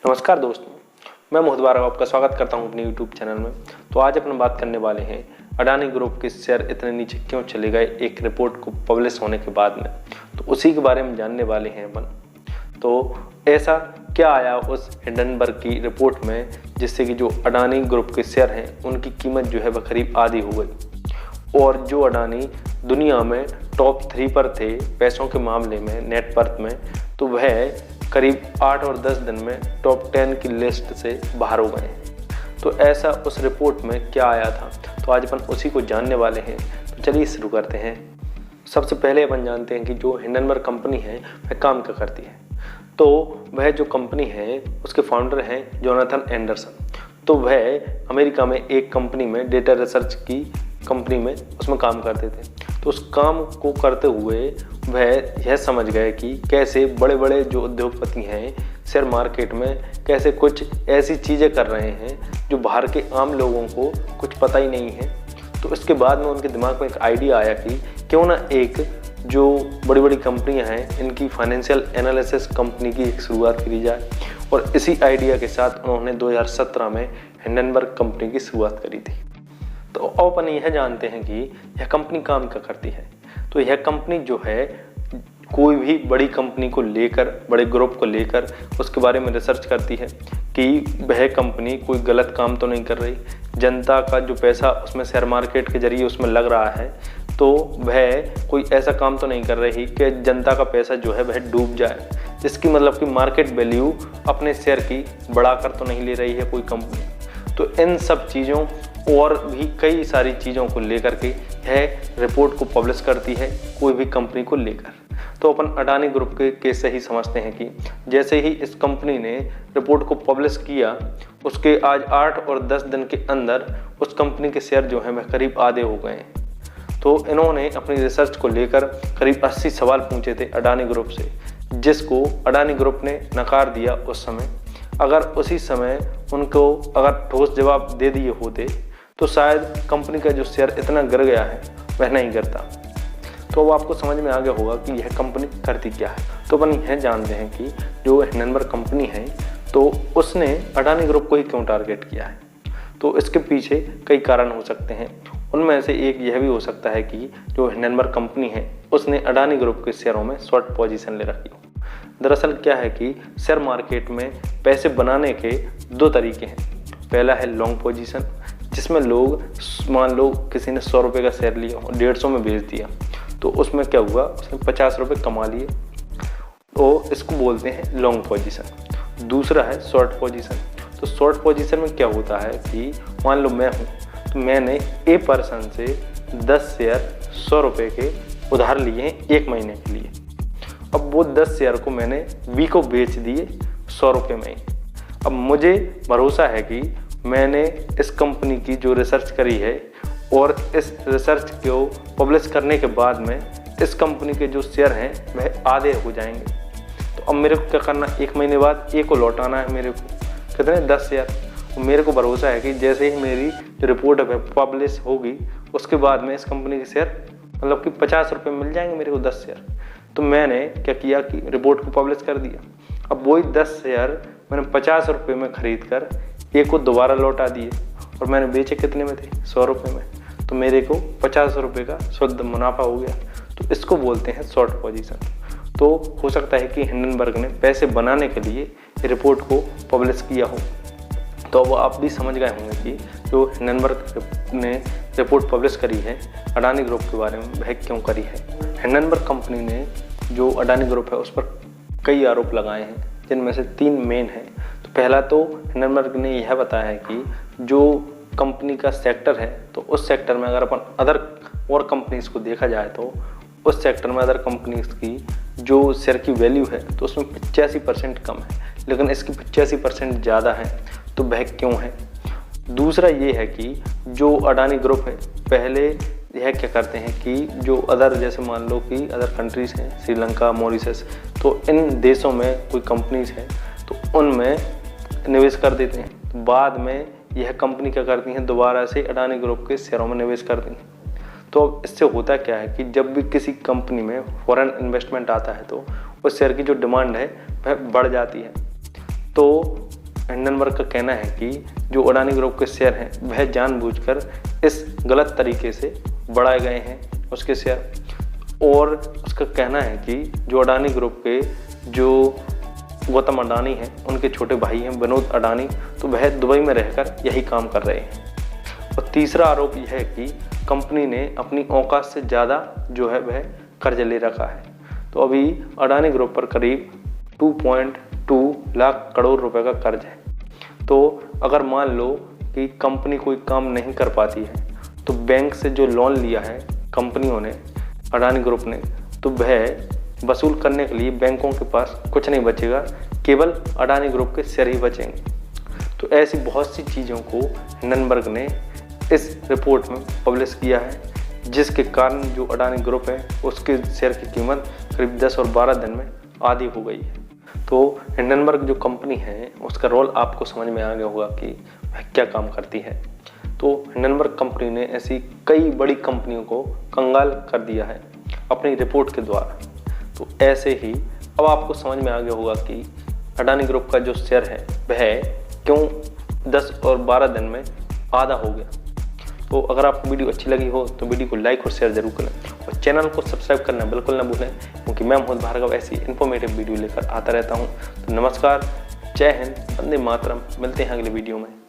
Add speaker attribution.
Speaker 1: नमस्कार दोस्तों, मैं मोहित बारव आपका स्वागत करता हूं अपने यूट्यूब चैनल में। तो आज अपन बात करने वाले हैं अडानी ग्रुप के शेयर इतने नीचे क्यों चले गए एक रिपोर्ट को पब्लिश होने के बाद में। तो उसी के बारे में जानने वाले हैं अपन। तो ऐसा क्या आया उस हिंडनबर्ग की रिपोर्ट में जिससे कि जो अडानी ग्रुप के शेयर हैं उनकी कीमत जो है वह करीब आधी हो गई, और जो अडानी दुनिया में टॉप 3 पर थे पैसों के मामले में, नेटवर्थ में, तो वह करीब 8 और 10 दिन में टॉप 10 की लिस्ट से बाहर हो गए। तो ऐसा उस रिपोर्ट में क्या आया था, तो आज अपन उसी को जानने वाले हैं। तो चलिए शुरू करते हैं। सबसे पहले अपन जानते हैं कि जो हिंडनबर्ग कंपनी है वह काम क्या करती है। तो वह जो कंपनी है उसके फाउंडर हैं जोनाथन एंडरसन। तो वह अमेरिका में एक कंपनी में डेटा रिसर्च की कंपनी में उसमें काम करते थे। तो उस काम को करते हुए वह यह समझ गए कि कैसे बड़े बड़े जो उद्योगपति हैं शेयर मार्केट में कैसे कुछ ऐसी चीज़ें कर रहे हैं जो बाहर के आम लोगों को कुछ पता ही नहीं है। तो इसके बाद में उनके दिमाग में एक आइडिया आया कि क्यों ना एक जो बड़ी बड़ी कंपनियां हैं इनकी फाइनेंशियल एनालिसिस कंपनी की एक शुरुआत करी जाए। और इसी आइडिया के साथ उन्होंने 2017 में हिंडनबर्ग कंपनी की शुरुआत करी थी। तो अब अपन यह जानते हैं कि यह कंपनी काम क्या करती है। तो यह कंपनी जो है कोई भी बड़ी कंपनी को लेकर, बड़े ग्रुप को लेकर उसके बारे में रिसर्च करती है कि वह कंपनी कोई गलत काम तो नहीं कर रही, जनता का जो पैसा उसमें शेयर मार्केट के जरिए उसमें लग रहा है तो वह कोई ऐसा काम तो नहीं कर रही कि जनता का पैसा जो है वह डूब जाए, जिसकी मतलब कि मार्केट वैल्यू अपने शेयर की बढ़ाकर तो नहीं ले रही है कोई कंपनी। तो इन सब चीज़ों और भी कई सारी चीज़ों को लेकर के यह रिपोर्ट को पब्लिश करती है कोई भी कंपनी को लेकर। तो अपन अडानी ग्रुप के केस से ही समझते हैं कि जैसे ही इस कंपनी ने रिपोर्ट को पब्लिश किया उसके आज 8 और 10 दिन के अंदर उस कंपनी के शेयर जो हैं वह करीब आधे हो गए हैं। तो इन्होंने अपनी रिसर्च को लेकर करीब 80 सवाल पूछे थे अडानी ग्रुप से, जिसको अडानी ग्रुप ने नकार दिया उस समय। अगर उसी समय उनको अगर ठोस जवाब दे दिए होते तो शायद कंपनी का जो शेयर इतना गिर गया है वह नहीं गिरता। तो अब आपको समझ में आ गया होगा कि यह कंपनी करती क्या है। तो अपन यह जानते हैं कि जो हिंडनबर्ग कंपनी है तो उसने अडानी ग्रुप को ही क्यों टारगेट किया है। तो इसके पीछे कई कारण हो सकते हैं। उनमें से एक यह भी हो सकता है कि जो हिंडनबर्ग कंपनी है उसने अडानी ग्रुप के शेयरों में शॉर्ट पोजीशन ले रखी हो। दरअसल क्या है कि शेयर मार्केट में पैसे बनाने के 2 तरीके हैं। पहला है लॉन्ग पोजीशन, जिसमें लोग मान लो किसी ने 100 रुपये का शेयर लिया और 150 में बेच दिया, तो उसमें क्या हुआ, उसने 50 रुपये कमा लिए। तो इसको बोलते हैं लॉन्ग पोजीशन। दूसरा है शॉर्ट पोजीशन। तो शॉर्ट पोजीशन में क्या होता है कि मान लो मैं हूँ तो मैंने ए पर्सन से 10 शेयर 100 रुपये के उधार लिए हैं 1 महीने के लिए। अब वो 10 शेयर को मैंने बी को बेच दिए 100 रुपये में ही। अब मुझे भरोसा है कि मैंने इस कंपनी की जो रिसर्च करी है और इस रिसर्च को पब्लिश करने के बाद में इस कंपनी के जो शेयर हैं वह आधे हो जाएंगे। तो अब मेरे को क्या करना, 1 महीने बाद ए को लौटाना है मेरे को, कितने 10 शेयर। मेरे को भरोसा है कि जैसे ही मेरी जो रिपोर्ट है पब्लिश होगी उसके बाद में इस कंपनी के शेयर मतलब कि 50 रुपये मिल जाएंगे मेरे को 10 शेयर। तो मैंने क्या किया कि रिपोर्ट को पब्लिश कर दिया। अब वही 10 शेयर मैंने 50 रुपये में खरीद कर ए को दोबारा लौटा दिए और मैंने बेचे कितने में थे, 100 रुपये में। तो मेरे को 50 रुपये का शुद्ध मुनाफा हो गया। तो इसको बोलते हैं शॉर्ट पोजीशन। तो हो सकता है कि हिंडनबर्ग ने पैसे बनाने के लिए रिपोर्ट को पब्लिश किया हो। तो अब आप भी समझ गए होंगे कि जो हिंडनबर्ग ने रिपोर्ट पब्लिश करी है अडानी ग्रुप के बारे में वह क्यों करी है। हिंडनबर्ग कंपनी ने जो अडानी ग्रुप है उस पर कई आरोप लगाए हैं, जिनमें से 3 मेन हैं। तो पहला तो हिंडनबर्ग ने यह बताया है कि जो कंपनी का सेक्टर है तो उस सेक्टर में अगर अपन अदर और कंपनीज को देखा जाए तो उस सेक्टर में अदर कंपनीज की जो शेयर की वैल्यू है तो उसमें 85% कम है, लेकिन इसकी 85% ज़्यादा है। तो वह क्यों है। दूसरा ये है कि जो अडानी ग्रुप है पहले यह क्या करते हैं कि जो अदर जैसे मान लो कि अदर कंट्रीज़ हैं, श्रीलंका, मॉरिशस, तो इन देशों में कोई कंपनीज हैं तो उनमें निवेश कर देते हैं। तो बाद में यह कंपनी क्या करती हैं, दोबारा से अडानी ग्रुप के शेयरों में निवेश करती हैं। तो इससे होता क्या है कि जब भी किसी कंपनी में फॉरेन इन्वेस्टमेंट आता है तो उस शेयर की जो डिमांड है वह बढ़ जाती है। तो हिंडनबर्ग का कहना है कि जो अडानी ग्रुप के शेयर हैं वह जानबूझकर इस गलत तरीके से बढ़ाए गए हैं उसके शेयर। और उसका कहना है कि जो अडानी ग्रुप के जो गौतम अडानी हैं उनके छोटे भाई हैं विनोद अडानी, तो वह दुबई में रहकर यही काम कर रहे हैं। और तीसरा आरोप यह है कि कंपनी ने अपनी औकात से ज़्यादा जो है वह कर्ज ले रखा है। तो अभी अडानी ग्रुप पर करीब 2.2 लाख करोड़ रुपए का कर्ज है। तो अगर मान लो कि कंपनी कोई काम नहीं कर पाती है तो बैंक से जो लोन लिया है कंपनियों ने, अडानी ग्रुप ने, तो वह वसूल करने के लिए बैंकों के पास कुछ नहीं बचेगा, केवल अडानी ग्रुप के शेयर ही बचेंगे। तो ऐसी बहुत सी चीज़ों को हिंडनबर्ग ने इस रिपोर्ट में पब्लिश किया है, जिसके कारण जो अडानी ग्रुप है उसके शेयर की कीमत करीब 10 और 12 दिन में आधी हो गई है। तो हिंडनबर्ग जो कंपनी है उसका रोल आपको समझ में आ गया होगा कि वह क्या काम करती है। तो हिंडनबर्ग कंपनी ने ऐसी कई बड़ी कंपनियों को कंगाल कर दिया है अपनी रिपोर्ट के द्वारा। तो ऐसे ही अब आपको समझ में आ गया होगा कि अडानी ग्रुप का जो शेयर है वह क्यों 10 और 12 दिन में आधा हो गया। तो अगर आपको वीडियो अच्छी लगी हो तो वीडियो को लाइक और शेयर जरूर करें और चैनल को सब्सक्राइब करना बिल्कुल ना भूलें, क्योंकि मैं मोहित भार्गव ऐसी इन्फॉर्मेटिव वीडियो लेकर आता रहता हूं। तो नमस्कार, जय हिंद, वंदे मातरम। मिलते हैं अगले वीडियो में।